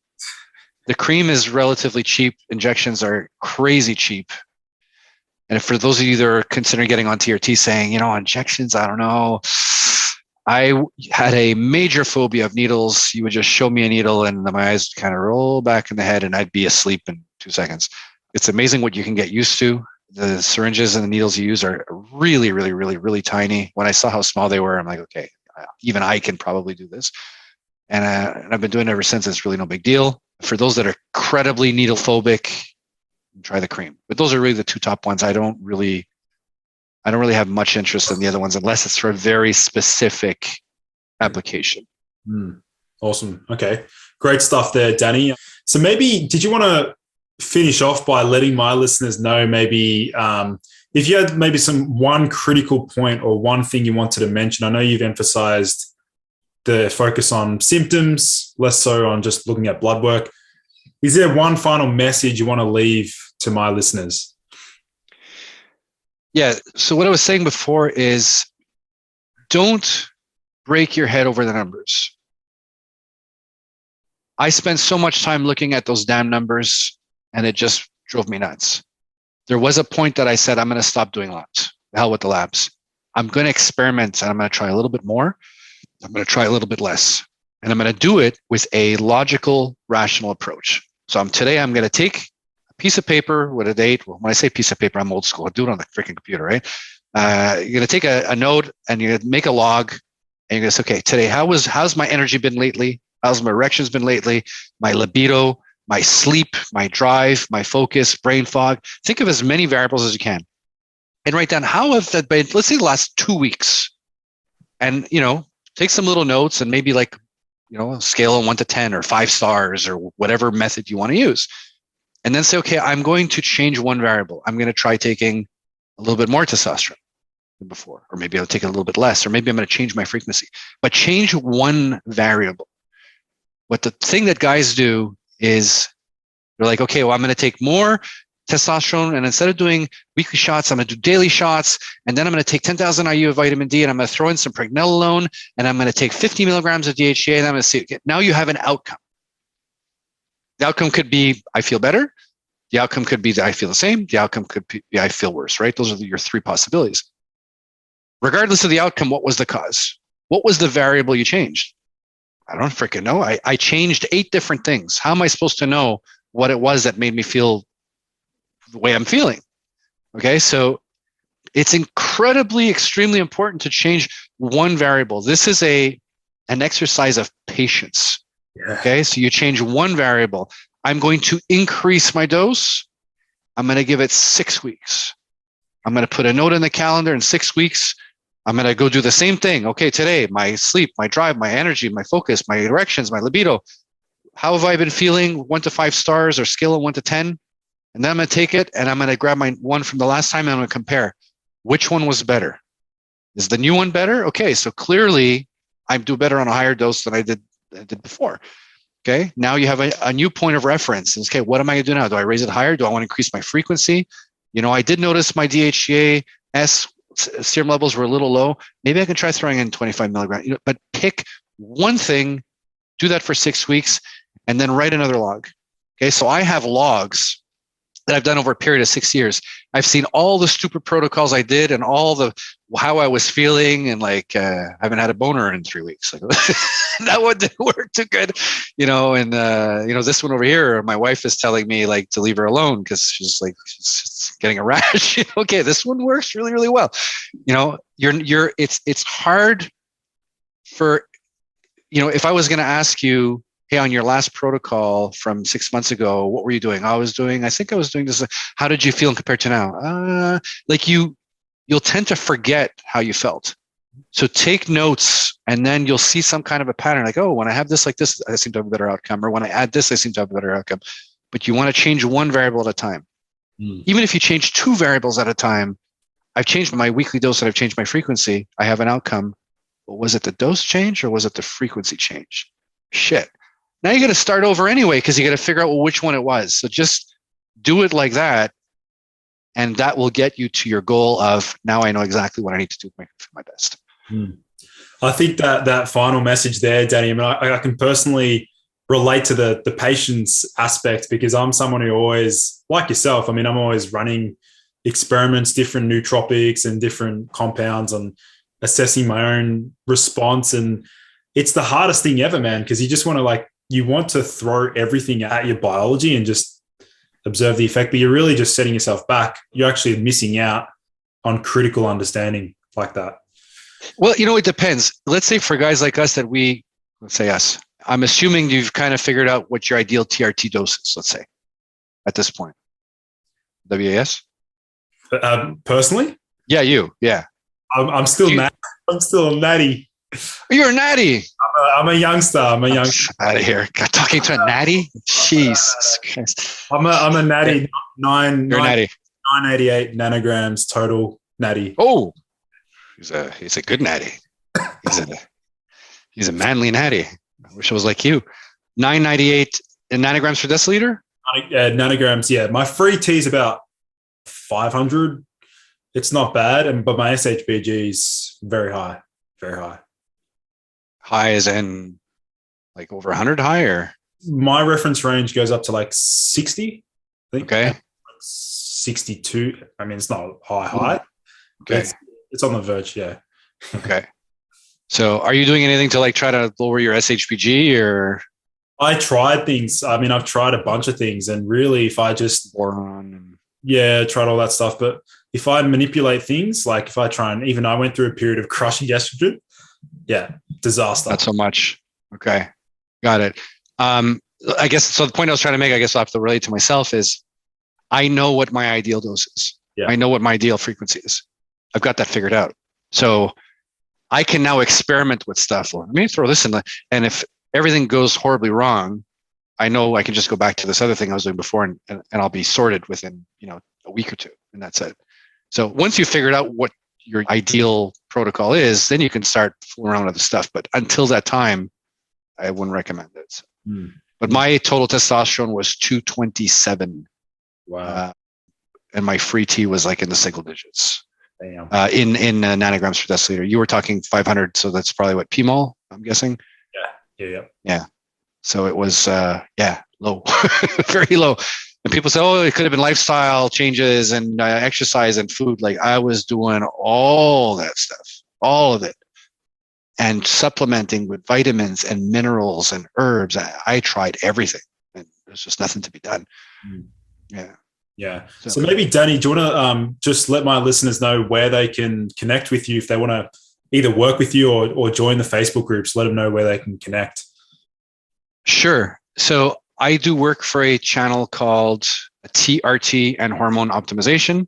the cream is relatively cheap. Injections are crazy cheap. And for those of you that are considering getting on TRT saying, injections, I don't know. I had a major phobia of needles. You would just show me a needle and my eyes would kind of roll back in the head and I'd be asleep in 2 seconds. It's amazing what you can get used to. The syringes and the needles you use are really, really, really, really tiny. When I saw how small they were, I'm like, okay, even I can probably do this. And I've been doing it ever since. It's really no big deal. For those that are incredibly needle phobic, try the cream. But those are really the 2 top ones. I don't really have much interest in the other ones unless it's for a very specific application. Awesome. Okay. Great stuff there, Danny. So maybe, did you want to finish off by letting my listeners know maybe if you had maybe one critical point or one thing you wanted to mention? I know you've emphasized the focus on symptoms, less so on just looking at blood work. Is there one final message you want to leave to my listeners? Yeah. So what I was saying before is, don't break your head over the numbers. I spent so much time looking at those damn numbers and it just drove me nuts. There was a point that I said, I'm going to stop doing labs. The hell with the labs. I'm going to experiment and I'm going to try a little bit more. I'm going to try a little bit less. And I'm going to do it with a logical, rational approach. So today I'm going to take a piece of paper with a date. Well, when I say piece of paper, I'm old school. I do it on the freaking computer, right? You're going to take a note and you're going to make a log. And you're going to say, okay, today, how's my energy been lately? How's my erections been lately? My libido, my sleep, my drive, my focus, brain fog. Think of as many variables as you can. And write down, how have that been, let's say the last 2 weeks. And, take some little notes and maybe a scale of 1 to 10 or 5 stars or whatever method you want to use. And then say, okay, I'm going to change one variable. I'm going to try taking a little bit more testosterone than before, or maybe I'll take it a little bit less, or maybe I'm going to change my frequency, but change one variable. What the thing that guys do is They're like, okay, well, I'm going to take more testosterone, and instead of doing weekly shots, I'm going to do daily shots, and then I'm going to take 10,000 IU of vitamin D, and I'm going to throw in some pregnenolone, and I'm going to take 50 milligrams of DHEA, and I'm going to see. Now you have an outcome. The outcome could be I feel better. The outcome could be that I feel the same. The outcome could be I feel worse, right? Those are your three possibilities. Regardless of the outcome, what was the cause? What was the variable you changed? I don't freaking know. I changed 8 different things. How am I supposed to know what it was that made me feel the way I'm feeling? Okay, so it's incredibly, extremely important to change one variable. This is an exercise of patience. Yeah. Okay, so you change one variable. I'm going to increase my dose. I'm going to give it 6 weeks. I'm going to put a note in the calendar in 6 weeks. I'm going to go do the same thing. Okay, today, my sleep, my drive, my energy, my focus, my erections, my libido. How have I been feeling? 1 to 5 stars or scale of 1 to 10? And then I'm going to take it and I'm going to grab my one from the last time and I'm going to compare. Which one was better? Is the new one better? Okay, so clearly I do better on a higher dose than I did before. Okay, now you have a new point of reference. Okay, what am I going to do now? Do I raise it higher? Do I want to increase my frequency? I did notice my DHEA serum levels were a little low. Maybe I can try throwing in 25 milligrams. But pick one thing, do that for 6 weeks, and then write another log. Okay, so I have logs that I've done over a period of 6 years. I've seen all the stupid protocols I did and all the how I was feeling, and I haven't had a boner in 3 weeks. Like, that one didn't work too good, And this one over here, my wife is telling me to leave her alone because she's getting a rash. Okay, this one works really, really well. It's hard for if I was going to ask you, hey, on your last protocol from 6 months ago, what were you doing? I think I was doing this. How did you feel compared to now? You'll tend to forget how you felt. So take notes, and then you'll see some kind of a pattern. Like, oh, when I have this like this, I seem to have a better outcome. Or when I add this, I seem to have a better outcome. But you want to change one variable at a time. Even if you change 2 variables at a time, I've changed my weekly dose and I've changed my frequency. I have an outcome. But was it the dose change or was it the frequency change? Shit. Now you got to start over anyway because you got to figure out which one it was. So just do it like that, and that will get you to your goal of now I know exactly what I need to do for my best. I think that final message there, Danny, I can personally relate to the patience aspect because I'm someone who always, like yourself, I'm always running experiments, different nootropics and different compounds and assessing my own response. And it's the hardest thing ever, man, because you just want to you want to throw everything at your biology and just observe the effect, but you're really just setting yourself back. You're actually missing out on critical understanding like that. Well, it depends. Let's say for guys like us let's say us, I'm assuming you've kind of figured out what your ideal TRT dose is, let's say, at this point. WAS? Personally? Yeah, you. Yeah. I'm still a natty. You're a natty. I'm a youngster. Out of here. God, talking to a natty? Jesus Christ. I'm a natty. You're natty. 988 nanograms total natty. Oh, he's a good natty. He's a manly natty. I wish I was like you. 998 nanograms per deciliter? Nanograms, yeah. My free T is about 500. It's not bad, but my SHBG is very high. Very high. High as in over 100 high, or? My reference range goes up to 60, I think. Okay. 62. It's not high. Okay. It's on the verge, yeah. Okay. So are you doing anything to try to lower your SHBG, or? I tried things. I've tried a bunch of things, and really if I just boron, tried all that stuff. But if I manipulate things, if I try and even I went through a period of crushing estrogen, disaster. Not so much. Okay. Got it. I guess, so the point I was trying to make, I guess I'll have to relate to myself is I know what my ideal dose is. Yeah. I know what my ideal frequency is. I've got that figured out. So I can now experiment with stuff. Let me throw this in and if everything goes horribly wrong, I know I can just go back to this other thing I was doing before and I'll be sorted within, a week or two, and that's it. So once you figured out what your ideal protocol is, then you can start fooling around with the stuff. But until that time, I wouldn't recommend it. So. But my total testosterone was 227. Wow. And my free T was like in the single digits. Damn. In nanograms per deciliter. You were talking 500, so that's probably what, PMOL, I'm guessing? Yeah. So it was, low, very low. And people say, oh, it could have been lifestyle changes and exercise and food. Like I was doing all that stuff, all of it. And supplementing with vitamins and minerals and herbs. I tried everything. And there's just nothing to be done. Yeah. Yeah. So maybe, Danny, do you want to just let my listeners know where they can connect with you if they want to either work with you or join the Facebook groups? Let them know where they can connect. Sure. So I do work for a channel called TRT and Hormone Optimization.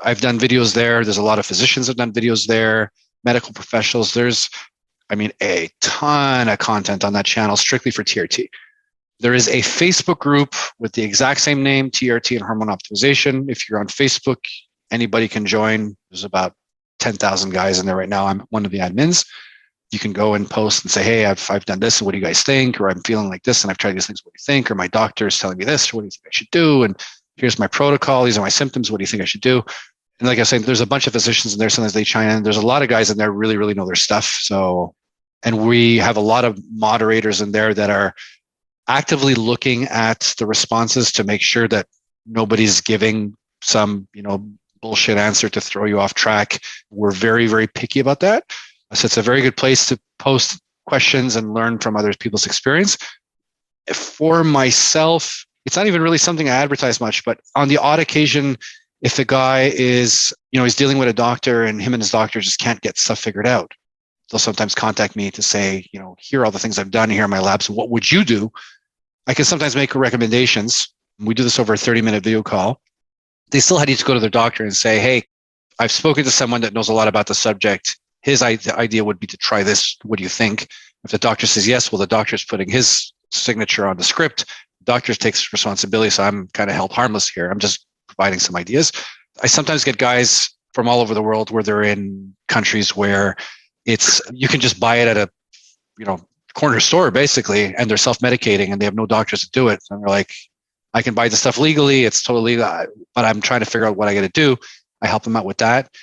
I've done videos there. There's a lot of physicians that have done videos there, medical professionals. There's, a ton of content on that channel strictly for TRT. There is a Facebook group with the exact same name, TRT and Hormone Optimization. If you're on Facebook, anybody can join. There's about 10,000 guys in there right now. I'm one of the admins. You can go and post and say, hey, I've done this, and what do you guys think? Or I'm feeling like this, and I've tried these things, what do you think? Or my doctor is telling me this, what do you think I should do? And here's my protocol. These are my symptoms. What do you think I should do? And like I was saying, there's a bunch of physicians in there. Sometimes they chime in. There's a lot of guys in there who really, really know their stuff. So, and we have a lot of moderators in there that are actively looking at the responses to make sure that nobody's giving some, bullshit answer to throw you off track. We're very, very picky about that. So it's a very good place to post questions and learn from other people's experience. For myself, it's not even really something I advertise much, but on the odd occasion, if the guy is, he's dealing with a doctor and him and his doctor just can't get stuff figured out, they'll sometimes contact me to say, here are all the things I've done, here are my labs. What would you do? I can sometimes make recommendations. We do this over a 30-minute video call. They still need to go to their doctor and say, hey, I've spoken to someone that knows a lot about the subject. His idea would be to try this. What do you think? If the doctor says yes, well, the doctor's putting his signature on the script. The doctor takes responsibility. So I'm kind of held harmless here. I'm just providing some ideas. I sometimes get guys from all over the world where they're in countries where you can just buy it at a, corner store basically, and they're self-medicating and they have no doctors to do it. And they're like, I can buy the stuff legally. It's totally, but I'm trying to figure out what I got to do. I help them out with that.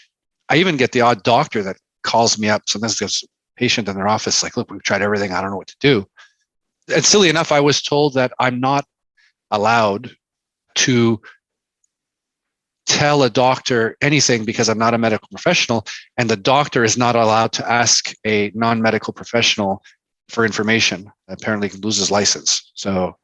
I even get the odd doctor that calls me up. Sometimes there's a patient in their office like, look, we've tried everything. I don't know what to do. And silly enough, I was told that I'm not allowed to tell a doctor anything because I'm not a medical professional, and the doctor is not allowed to ask a non-medical professional for information. Apparently he loses license. So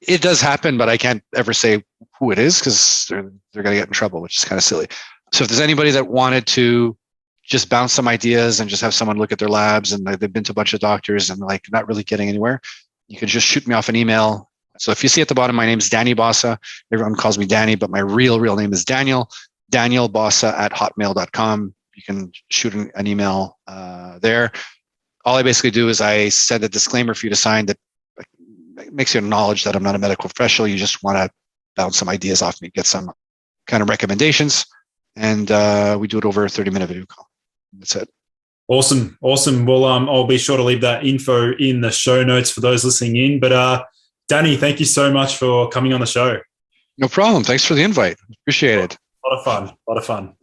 it does happen, but I can't ever say who it is because they're going to get in trouble, which is kind of silly. So if there's anybody that wanted to just bounce some ideas and just have someone look at their labs and they've been to a bunch of doctors and like not really getting anywhere, you can just shoot me off an email. So if you see at the bottom, my name is Danny Bossa. Everyone calls me Danny, but my real name is Daniel Bossa@hotmail.com. You can shoot an email there. All I basically do is I send a disclaimer for you to sign that makes you acknowledge that I'm not a medical professional. You just want to bounce some ideas off me, get some kind of recommendations. And we do it over a 30-minute video call. That's it. Awesome. Well, I'll be sure to leave that info in the show notes for those listening in. But Danny, thank you so much for coming on the show. No problem. Thanks for the invite. Appreciate it. A lot of fun.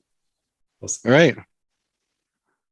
Awesome. All right.